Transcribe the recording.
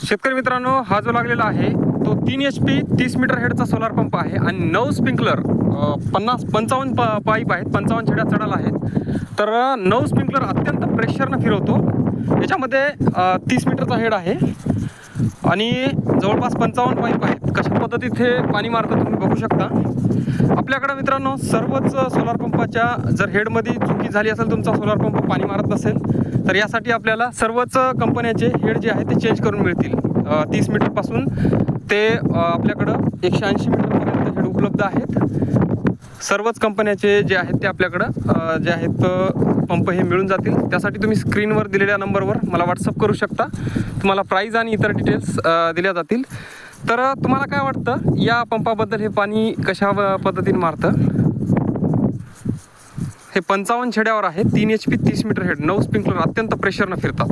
शेतकरी मित्रांनो, हा जो लागलेला आहे तो 3 HP 30 मीटर हेडचा सोलार पंप आहे आणि 9 स्प्रिंकलर 55 पाईप आहेत, 55 छड्या चढाला आहेत. तर 9 स्प्रिंकलर अत्यंत प्रेशरनं फिरवतो. याच्यामध्ये 30 मीटरचा हेड आहे आणि जवळपास 55 पाईप आहेत. कशा पद्धतीत हे पाणी मारतं तुम्ही बघू शकता. आपल्याकडं मित्रांनो सर्वच सोलार पंपाच्या जर हेडमध्ये चुकी झाली असेल, तुमचा सोलार पंप पाणी मारत नसेल, तर यासाठी आपल्याला सर्वच कंपन्याचे हेड जे आहे ते चेंज करून मिळतील. 30 मीटरपासून ते आपल्याकडं 180 मीटरपर्यंत हेड उपलब्ध आहेत. सर्वच कंपन्याचे जे आहेत ते आपल्याकडं जे आहेत पंप हे मिळून जातील. त्यासाठी तुम्ही स्क्रीनवर दिलेल्या नंबरवर मला व्हॉट्सअप करू शकता. तुम्हाला प्राईज आणि इतर डिटेल्स दिल्या जातील. तर तुम्हाला काय वाटतं या पंपाबद्दल? हे पाणी कशा पद्धतीने मारतं? हे 55 छड्यावर आहे, 3 HP 30 मीटर हेड, 9 स्प्रिंकलर अत्यंत प्रेशरनं फिरतात.